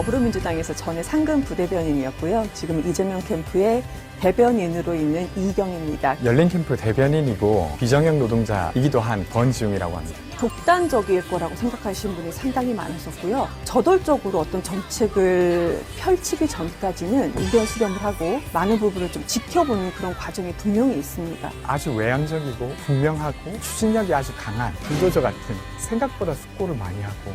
더불어민주당에서 전에 상근 부대변인이었고요. 지금 이재명 캠프의 대변인으로 있는 이경입니다. 열린 캠프 대변인이고 비정형 노동자이기도 한 권지웅이라고 합니다. 독단적일 거라고 생각하시는 분이 상당히 많으셨고요. 저돌적으로 어떤 정책을 펼치기 전까지는 의견 수렴을 하고 많은 부분을 좀 지켜보는 그런 과정이 분명히 있습니다. 아주 외향적이고 분명하고 추진력이 아주 강한 불도저 같은, 생각보다 숙고를 많이 하고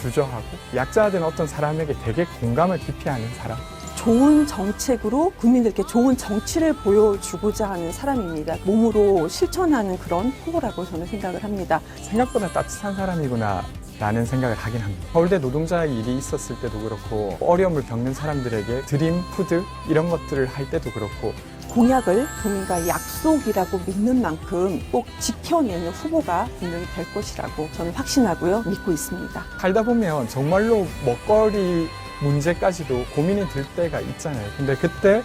주저하고 약자된 어떤 사람에게 되게 공감을 깊이 하는 사람. 좋은 정책으로 국민들께 좋은 정치를 보여주고자 하는 사람입니다. 몸으로 실천하는 그런 후보라고 저는 생각을 합니다. 생각보다 따뜻한 사람이구나 라는 생각을 하긴 합니다. 서울대 노동자의 일이 있었을 때도 그렇고 어려움을 겪는 사람들에게 드림 푸드 이런 것들을 할 때도 그렇고 공약을 국민과 약속이라고 믿는 만큼 꼭 지켜내는 후보가 분명히 될 것이라고 저는 확신하고요. 믿고 있습니다. 살다 보면 정말로 먹거리 문제까지도 고민이 들 때가 있잖아요. 근데 그때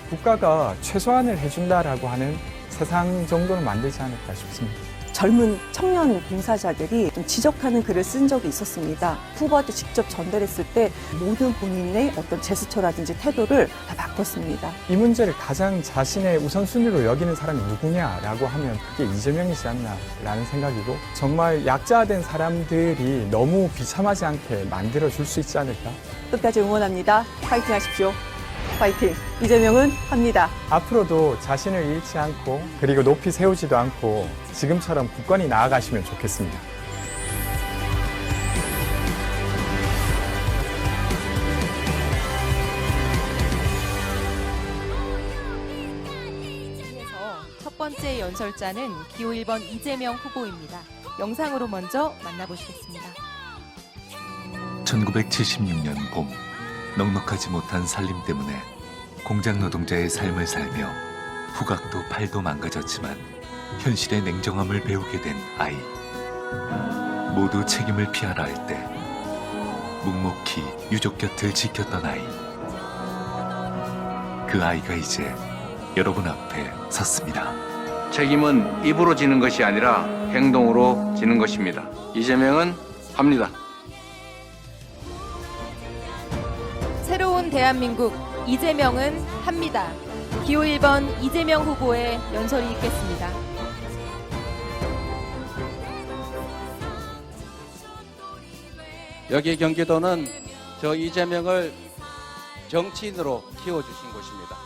국가가 최소한을 해준다라고 하는 세상 정도는 만들지 않을까 싶습니다. 젊은 청년 봉사자들이 좀 지적하는 글을 쓴 적이 있었습니다. 후보한테 직접 전달했을 때 모든 본인의 어떤 제스처라든지 태도를 다 바꿨습니다. 이 문제를 가장 자신의 우선순위로 여기는 사람이 누구냐라고 하면 그게 이재명이지 않나라는 생각이고, 정말 약자된 사람들이 너무 비참하지 않게 만들어줄 수 있지 않을까. 끝까지 응원합니다. 파이팅 하십시오. 파이팅. 이재명은 합니다. 앞으로도 자신을 잃지 않고 그리고 높이 세우지도 않고 지금처럼 굳건히 나아가시면 좋겠습니다. 첫 번째 연설자는 기호 1번 이재명 후보입니다. 영상으로 먼저 만나보시겠습니다. 1976년 봄, 넉넉하지 못한 살림 때문에 공장 노동자의 삶을 살며 후각도 팔도 망가졌지만 현실의 냉정함을 배우게 된 아이. 모두 책임을 피하라 할 때 묵묵히 유족 곁을 지켰던 아이. 그 아이가 이제 여러분 앞에 섰습니다. 책임은 입으로 지는 것이 아니라 행동으로 지는 것입니다. 이재명은 합니다. 새로운 대한민국 이재명은 합니다. 기호 1번 이재명 후보의 연설이 있겠습니다. 여기 경기도는 저 이재명을 정치인으로 키워주신 곳입니다.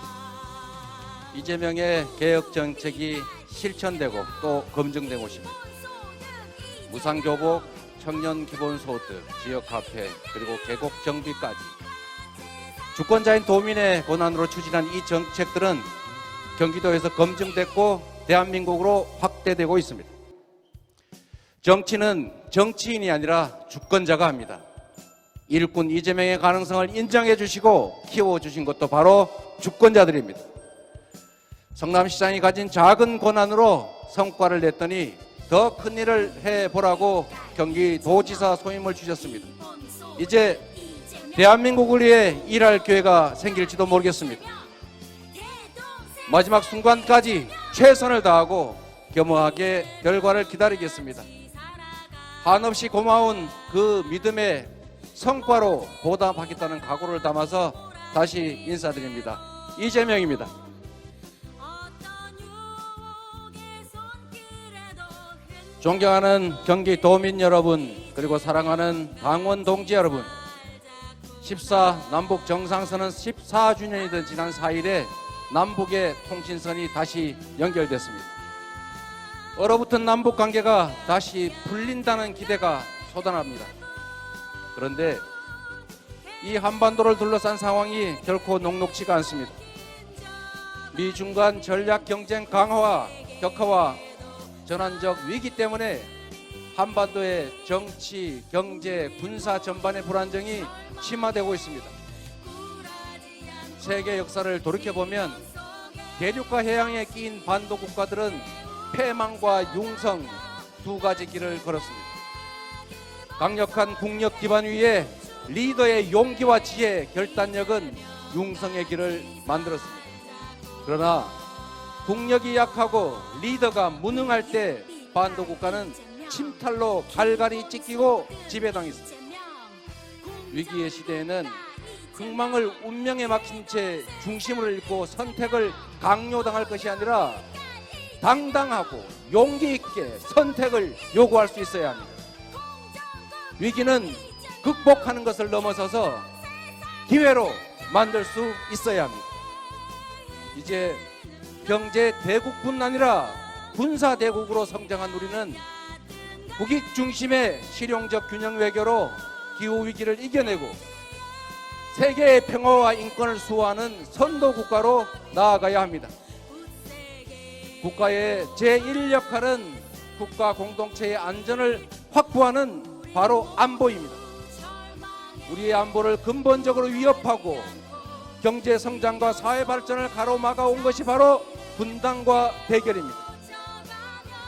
이재명의 개혁 정책이 실천되고 또 검증된 곳입니다. 무상교복, 청년 기본소득, 지역 카페, 그리고 계곡 정비까지 주권자인 도민의 권한으로 추진한 이 정책들은 경기도에서 검증됐고 대한민국으로 확대되고 있습니다. 정치는 정치인이 아니라 주권자가 합니다. 일꾼 이재명의 가능성을 인정해 주시고 키워주신 것도 바로 주권자들입니다. 성남시장이 가진 작은 권한으로 성과를 냈더니 더 큰 일을 해보라고 경기도지사 소임을 주셨습니다. 이제 대한민국을 위해 일할 기회가 생길지도 모르겠습니다. 마지막 순간까지 최선을 다하고 겸허하게 결과를 기다리겠습니다. 한없이 고마운 그 믿음의 성과로 보답하겠다는 각오를 담아서 다시 인사드립니다. 이재명입니다. 존경하는 경기도민 여러분, 그리고 사랑하는 당원 동지 여러분, 14 남북 정상선언 14주년이 된 지난 4일에 남북의 통신선이 다시 연결됐습니다. 얼어붙은 남북 관계가 다시 풀린다는 기대가 솟아납니다. 그런데 이 한반도를 둘러싼 상황이 결코 녹록지가 않습니다. 미중 간 전략 경쟁 강화와 격화와 전환적 위기 때문에 한반도의 정치, 경제, 군사 전반의 불안정이 심화되고 있습니다. 세계 역사를 돌이켜보면 대륙과 해양에 끼인 반도 국가들은 패망과 융성 두 가지 길을 걸었습니다. 강력한 국력 기반 위에 리더의 용기와 지혜, 결단력은 융성의 길을 만들었습니다. 그러나 국력이 약하고 리더가 무능할 때 반도 국가는 침탈로 갈갈이 찢기고 지배당했습니다. 위기의 시대에는 흥망을 운명에 맡긴 채 중심을 잃고 선택을 강요당할 것이 아니라 당당하고 용기 있게 선택을 요구할 수 있어야 합니다. 위기는 극복하는 것을 넘어서서 기회로 만들 수 있어야 합니다. 이제 경제 대국뿐 아니라 군사 대국으로 성장한 우리는 국익 중심의 실용적 균형 외교로 기후 위기를 이겨내고 세계의 평화와 인권을 수호하는 선도 국가로 나아가야 합니다. 국가의 제1 역할은 국가 공동체의 안전을 확보하는 바로 안보입니다. 우리의 안보를 근본적으로 위협하고 경제 성장과 사회 발전을 가로막아 온 것이 바로 분단과 대결입니다.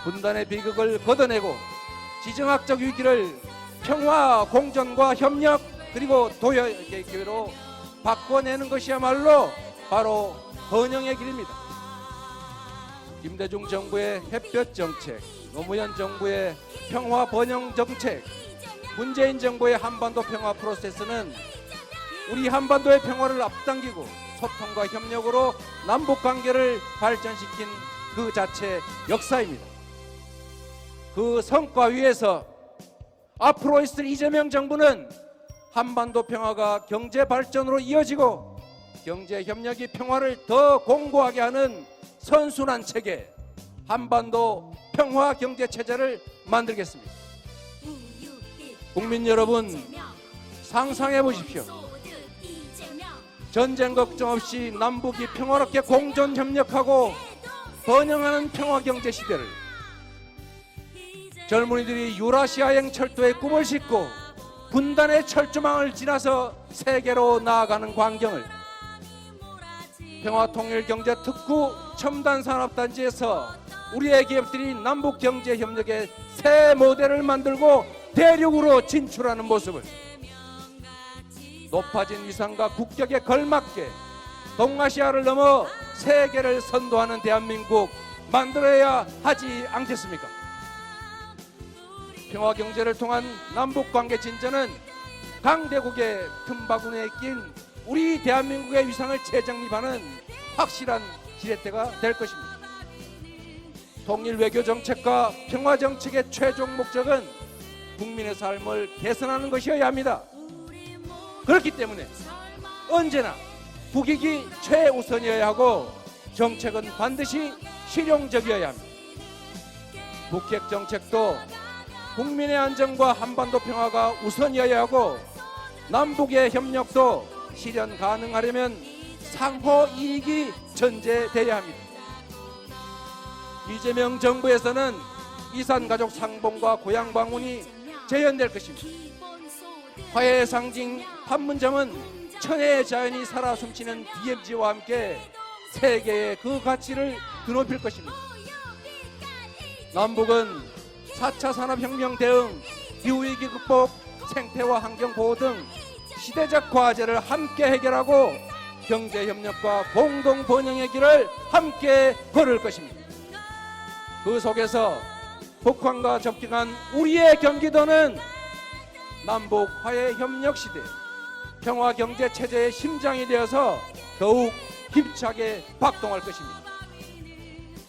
분단의 비극을 걷어내고 지정학적 위기를 평화, 공존과 협력 그리고 도약의 기회로 바꿔내는 것이야말로 바로 번영의 길입니다. 김대중 정부의 햇볕 정책, 노무현 정부의 평화 번영 정책, 문재인 정부의 한반도 평화 프로세스는 우리 한반도의 평화를 앞당기고 소통과 협력으로 남북 관계를 발전시킨 그 자체 역사입니다. 그 성과 위에서 앞으로 있을 이재명 정부는 한반도 평화가 경제 발전으로 이어지고 경제 협력이 평화를 더 공고하게 하는 선순환 체계, 한반도 평화 경제 체제를 만들겠습니다. 국민 여러분, 상상해 보십시오. 전쟁 걱정 없이 남북이 평화롭게 공존 협력하고 번영하는 평화 경제 시대를 젊은이들이 유라시아행 철도에 꿈을 싣고 분단의 철조망을 지나서 세계로 나아가는 광경을 평화통일경제특구 첨단산업단지에서 우리의 기업들이 남북경제협력의 새 모델을 만들고 대륙으로 진출하는 모습을 높아진 위상과 국격에 걸맞게 동아시아를 넘어 세계를 선도하는 대한민국 만들어야 하지 않겠습니까? 평화경제를 통한 남북관계 진전은 강대국의 틈바구니에 낀 우리 대한민국의 위상을 재정립하는 확실한 지렛대가 될 것입니다. 통일 외교 정책과 평화 정책의 최종 목적은 국민의 삶을 개선하는 것이어야 합니다. 그렇기 때문에 언제나 국익이 최우선이어야 하고 정책은 반드시 실용적이어야 합니다. 북핵 정책도 국민의 안전과 한반도 평화가 우선이어야 하고 남북의 협력도 실현 가능하려면 상호 이익이 전제돼야 합니다. 이재명 정부에서는 이산가족 상봉과 고향 방문이 재현될 것입니다. 화해의 상징 판문점은 천혜의 자연이 살아 숨쉬는 DMZ와 함께 세계의 그 가치를 드높일 것입니다. 남북은 4차 산업혁명 대응, 기후위기 극복, 생태와 환경보호 등 시대적 과제를 함께 해결하고 경제협력과 공동번영의 길을 함께 걸을 것입니다. 그 속에서 북한과 접경한 우리의 경기도는 남북 화해 협력 시대, 평화 경제 체제의 심장이 되어서 더욱 힘차게 박동할 것입니다.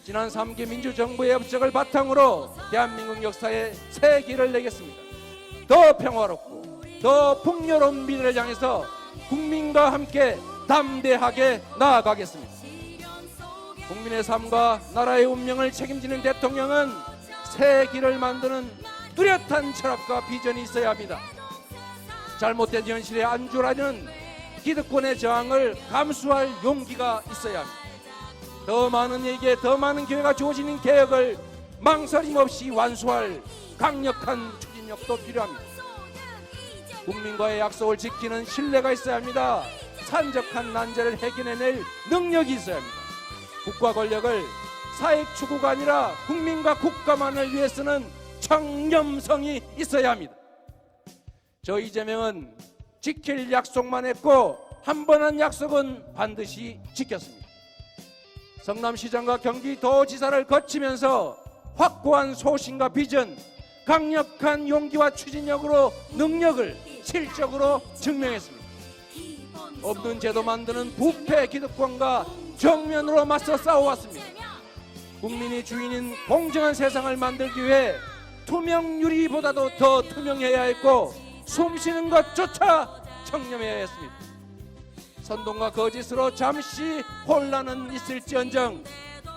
지난 3기 민주정부의 업적을 바탕으로 대한민국 역사에 새 길을 내겠습니다. 더 평화롭고 더 풍요로운 미래를 향해서 국민과 함께 담대하게 나아가겠습니다. 국민의 삶과 나라의 운명을 책임지는 대통령은 새 길을 만드는 뚜렷한 철학과 비전이 있어야 합니다. 잘못된 현실에 안주라는 기득권의 저항을 감수할 용기가 있어야 합니다. 더 많은 이에게 더 많은 기회가 주어지는 개혁을 망설임 없이 완수할 강력한 추진력도 필요합니다. 국민과의 약속을 지키는 신뢰가 있어야 합니다. 산적한 난제를 해결해낼 능력이 있어야 합니다. 국가 권력을 사익 추구가 아니라 국민과 국가만을 위해 쓰는 청렴성이 있어야 합니다. 저 이재명은 지킬 약속만 했고 한 번 한 약속은 반드시 지켰습니다. 성남시장과 경기도지사를 거치면서 확고한 소신과 비전, 강력한 용기와 추진력으로 능력을 실적으로 증명했습니다. 없는 제도 만드는 부패 기득권과 정면으로 맞서 싸워왔습니다. 국민이 주인인 공정한 세상을 만들기 위해 투명유리보다도 더 투명해야 했고 숨쉬는 것조차 청렴해야 했습니다. 선동과 거짓으로 잠시 혼란은 있을지언정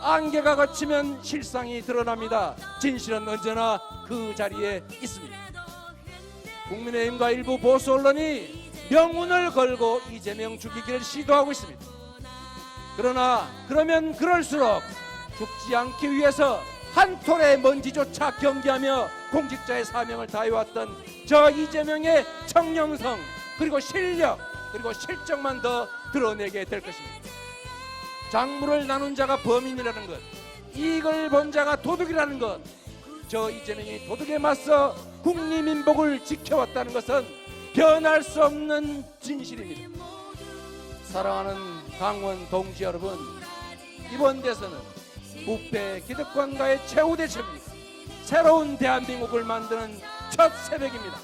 안개가 걷히면 실상이 드러납니다. 진실은 언제나 그 자리에 있습니다. 국민의힘과 일부 보수 언론이 명운을 걸고 이재명 죽이기를 시도하고 있습니다. 그러나 그러면 그럴수록 죽지 않기 위해서 한 톨의 먼지조차 경계하며 공직자의 사명을 다해왔던 저 이재명의 청렴성 그리고 실력 그리고 실적만 더 드러내게 될 것입니다. 작물을 나눈 자가 범인이라는 것, 이익을 본 자가 도둑이라는 것, 저 이재명이 도둑에 맞서 국리민복을 지켜왔다는 것은 변할 수 없는 진실입니다. 사랑하는 강원 동지 여러분, 이번 대선은 부패 기득권과의 최후 대첩입니다. 새로운 대한민국을 만드는 첫 새벽입니다.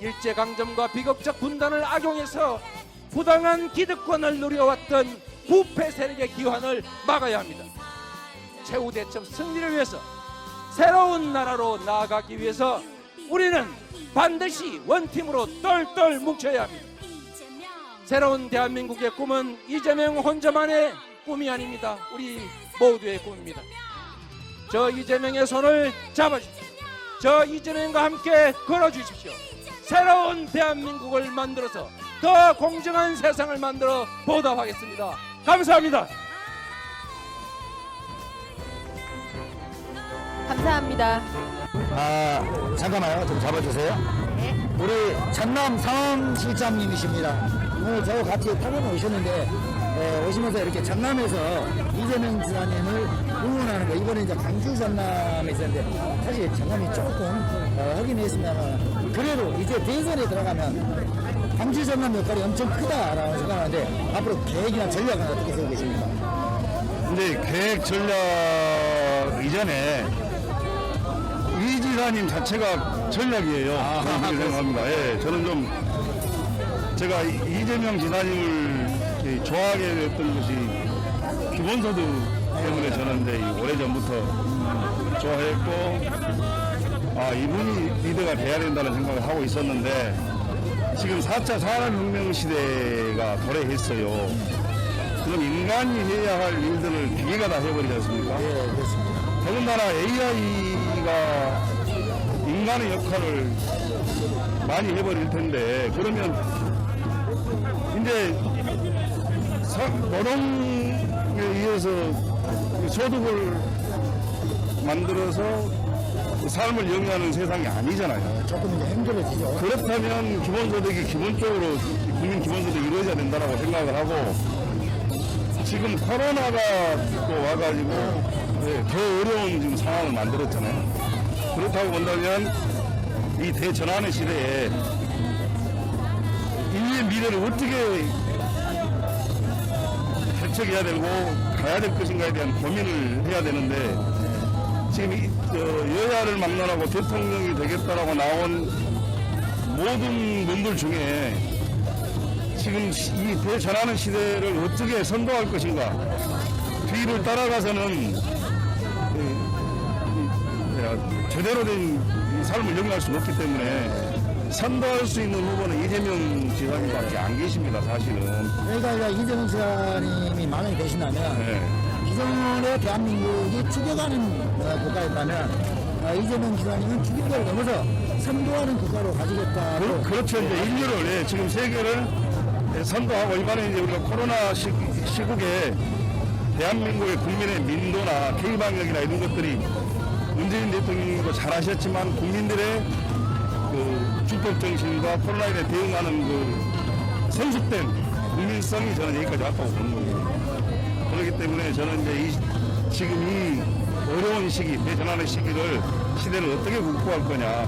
일제강점과 비극적 분단을 악용해서 부당한 기득권을 누려왔던 부패 세력의 기환을 막아야 합니다. 최후 대첩 승리를 위해서 새로운 나라로 나아가기 위해서 우리는 반드시 원팀으로 똘똘 뭉쳐야 합니다. 새로운 대한민국의 꿈은 이재명 혼자만의 꿈이 아닙니다. 우리 모두의 꿈입니다. 저 이재명의 손을 잡아주십시오. 저 이재명과 함께 걸어주십시오. 새로운 대한민국을 만들어서 더 공정한 세상을 만들어 보답하겠습니다. 감사합니다. 감사합니다. 잠깐만요. 좀 잡아주세요. 우리 전남 상황실장님이십니다. 오늘 저와 같이 타고 오셨는데 오시면서 이렇게 전남에서 이재명 지사님을 응원하는 거 이번에 이제 광주 전남에 있었는데 사실 전남이 조금 확인했으면 그래도 이제 대선에 들어가면 광주 전남 역할이 엄청 크다라고 생각하는데 앞으로 계획이나 전략은 어떻게 세우고 계십니까? 근데 계획 전략 이전에 이 지사님 자체가 전략이에요. 저는 그렇게 생각합니다. 예, 저는 좀 제가 이재명 지사님을 좋아하게 됐던 것이 기본소득 때문에 저는 이제 오래전부터 좋아했고 이분이 리더가 돼야 된다는 생각을 하고 있었는데 지금 4차 산업혁명 시대가 도래했어요. 그럼 인간이 해야 할 일들을 기계가 다 해버리지 않습니까? 네, 그렇습니다. 더군다나 AI가 인간의 역할을 많이 해버릴 텐데 그러면 이제 노동에 의해서 소득을 만들어서 삶을 영위하는 세상이 아니잖아요. 조금 이제 힘들어지죠. 그렇다면 기본소득이 기본적으로 국민 기본소득이 이루어져야 된다고 생각을 하고 지금 코로나가 또 와가지고 더 어려운 지금 상황을 만들었잖아요. 그렇다고 본다면 이 대전환의 시대에 인류의 미래를 어떻게 개척해야 되고 가야 될 것인가에 대한 고민을 해야 되는데 지금 여야를 막론하고 대통령이 되겠다라고 나온 모든 분들 중에 지금 이 대전환의 시대를 어떻게 선도할 것인가 뒤를 따라가서는 제대로 된 삶을 영위할 수 없기 때문에 선도할 수 있는 후보는 이재명 지사님밖에 안 계십니다, 사실은. 그러니까 이재명 지사님이 만약에 되신다면 네. 기존의 대한민국이 추격하는 국가였다면 이재명 지사님은 추격을 넘어서 선도하는 국가로 가지겠다고. 그렇죠. 이제 인류를 지금 세계를 선도하고 이번에 이제 우리가 코로나 시국에 대한민국의 국민의 민도나 개방력이나 이런 것들이 문재인 대통령도 잘하셨지만 국민들의 그 주법 정신과 코로나에 대응하는 그 성숙된 국민성이 저는 여기까지 왔다고 보는 거예요. 그렇기 때문에 저는 이제 지금 이 어려운 시기, 대전환의 시대를 어떻게 극복할 거냐,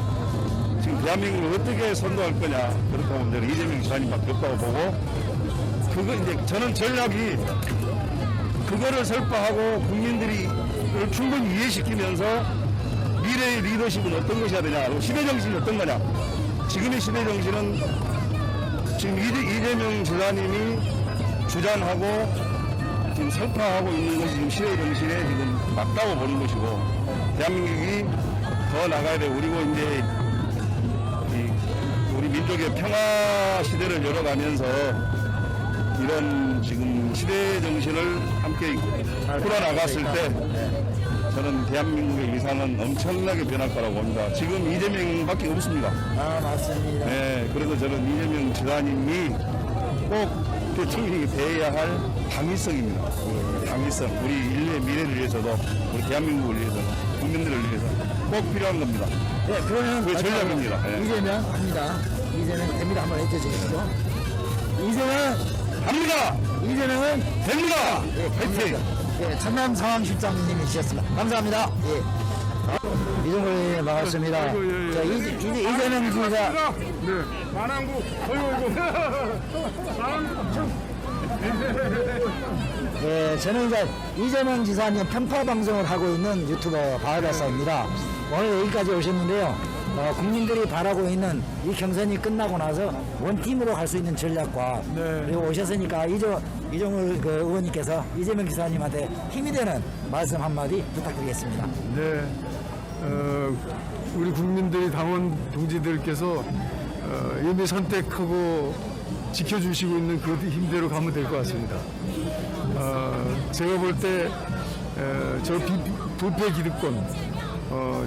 지금 대한민국을 어떻게 선도할 거냐, 그렇다고 하면 저는 이재명 지사님밖에 없다고 보고, 그거 이제 저는 전략이 그거를 설파하고 국민들이 충분히 이해시키면서 미래의 리더십은 어떤 것이어야 되냐, 시대 정신이 어떤 거냐. 지금의 시대 정신은 지금 이재명 지사님이 주장하고 지금 설파하고 있는 것이 지금 시대 정신에 지금 맞다고 보는 것이고, 대한민국이 더 나가야 되고, 그리고 이제 우리 민족의 평화 시대를 열어가면서 이런 지금 시대 정신을 함께 풀어나갔을 때 저는 대한민국의 위상은 엄청나게 변할 거라고 봅니다. 지금 이재명밖에 없습니다. 아, 맞습니다. 네, 그래서 저는 이재명 지사님이 꼭 대통령이 배워야 할 당위성입니다. 당위성, 우리 인류의 미래를 위해서도, 우리 대한민국을 위해서도, 국민들을 위해서 꼭 필요한 겁니다. 네, 그러면 그게 전략입니다. 네. 이재명 합니다. 이재명 됩니다. 한번 해주시죠. 이재명 갑니다! 이재명은 됩니다! 예, 파이팅! 예, 전남 상황실장님이셨습니다. 감사합니다. 예. 이종걸 의원님 반갑습니다. 자, 이재명 지사. 네, 만안국, 예, 저는 이제 이재명 지사님 편파 방송을 하고 있는 유튜버 바하다사입니다. 오늘 여기까지 오셨는데요. 국민들이 바라고 있는 이 경선이 끝나고 나서 원팀으로 갈 수 있는 전략과 그리고 오셨으니까 이종을 그 의원님께서 이재명 지사님한테 힘이 되는 말씀 한마디 부탁드리겠습니다. 네, 우리 국민들이 당원 동지들께서 이미 선택하고 지켜주시고 있는 그 힘대로 가면 될 것 같습니다. 제가 볼 때 저 부패 기득권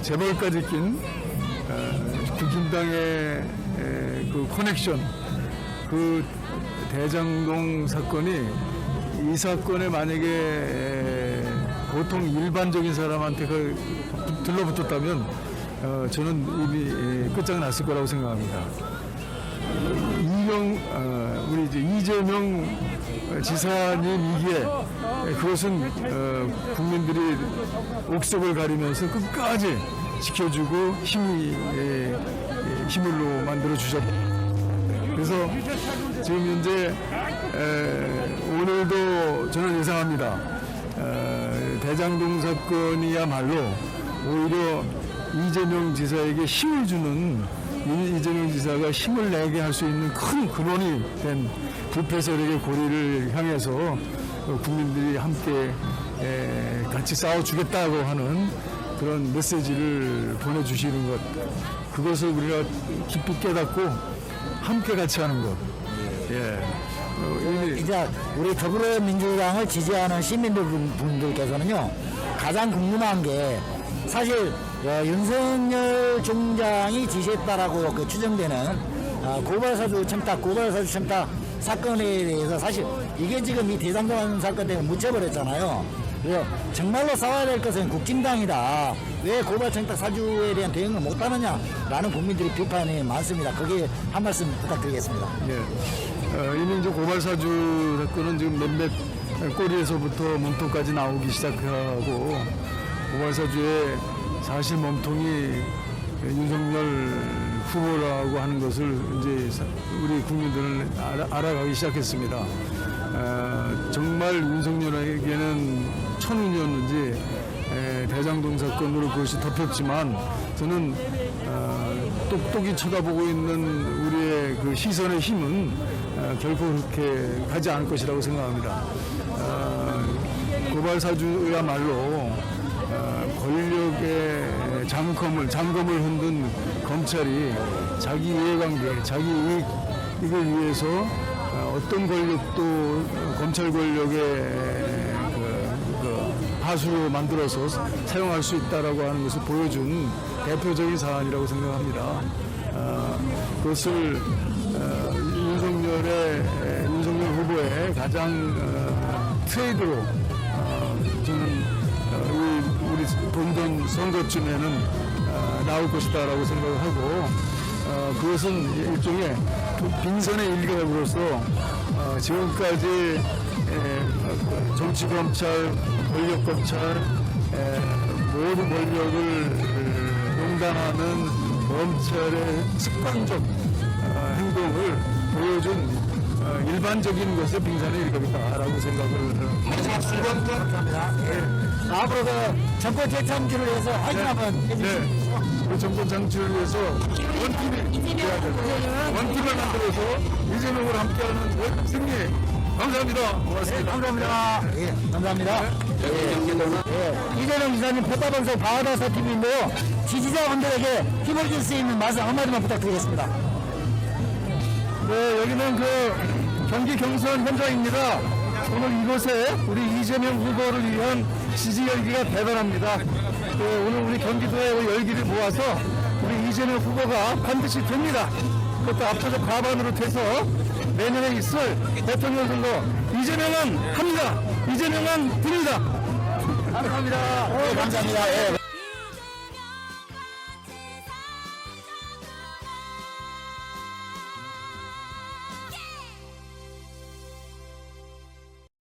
재벌까지 낀 국힘당의 그 커넥션, 그 대장동 사건이 이 사건에 만약에 보통 일반적인 사람한테 들러붙었다면 저는 이미 끝장났을 거라고 생각합니다. 우리 이제 이재명 지사님이기에 그것은 국민들이 옥석을 가리면서 끝까지 지켜주고 힘으로 만들어 주셨다. 그래서 지금 현재 오늘도 저는 예상합니다. 대장동 사건이야말로 오히려 이재명 지사에게 힘을 주는, 이재명 지사가 힘을 내게 할 수 있는 큰 근원이 된 부패 세력의 고리를 향해서 국민들이 함께 같이 싸워주겠다고 하는 그런 메시지를 보내주시는 것, 그것을 우리가 기쁘게 깨닫고 함께 같이 하는 것. 이제 우리 더불어민주당을 지지하는 시민분들께서는요, 가장 궁금한 게 사실 윤석열 총장이 지시했다라고 그 추정되는 고발사주 첨탁 사건에 대해서 사실 이게 지금 이 대장동 사건 때문에 묻혀버렸잖아요. 그래서 정말로 싸워야 될 것은 국진당이다. 왜 고발청탁 사주에 대한 대응을 못하느냐라는 국민들이 비판이 많습니다. 거기에 한 말씀 부탁드리겠습니다. 이미 이제 고발사주 사건은 지금 몇몇 꼬리에서부터 몸통까지 나오기 시작하고, 고발사주의 사실 몸통이 윤석열 후보라고 하는 것을 이제 우리 국민들은 알아가기 시작했습니다. 정말 윤석열에게는 천운이었는지 대장동 사건으로 그것이 덮였지만, 저는 똑똑히 쳐다보고 있는 우리의 그 시선의 힘은 결코 그렇게 가지 않을 것이라고 생각합니다. 고발사주야말로 권력의 장검을 흔든 검찰이 자기 이해관계, 자기 이익을 위해서 어떤 권력도 검찰 권력의 파수로 만들어서 사용할 수 있다라고 하는 것을 보여준 대표적인 사안이라고 생각합니다. 그것을 윤석열 후보의 가장 트레이드로 저는 우리 본전 선거쯤에는 나올 것이다라고 생각을 하고, 그것은 일종의 빙선의 일각으로서 지금까지 정치검찰, 권력검찰, 모든 권력을 용단하는 검찰의 습관적 행동을 보여준 일반적인 것에 빙산의 일각이다라고 생각을 합니다. 감사합니다. 예. 앞으로 그 정권 재창출을 위해서 화이팅 한번 해주시죠. 우리 정권 장치를 위해서 원팀을 만들어서 이재명을 함께하는 승리. 감사합니다. 고맙습니다. 감사합니다. 예, 감사합니다. 예. 이재명 지사님 포탑방송 바하다사 TV인데요. 지지자분들에게 힘을 줄 수 있는 말씀 한마디만 부탁드리겠습니다. 네, 여기는 그 경기 경선 현장입니다. 오늘 이곳에 우리 이재명 후보를 위한 지지 열기가 대단합니다. 오늘 우리 경기도의 열기를 모아서 우리 이재명 후보가 반드시 됩니다. 그것도 압도적 과반으로 돼서 내년에 있을 대통령 선거 이재명은 합니다. 이재명은 됩니다. 감사합니다. 네, 감사합니다. 예.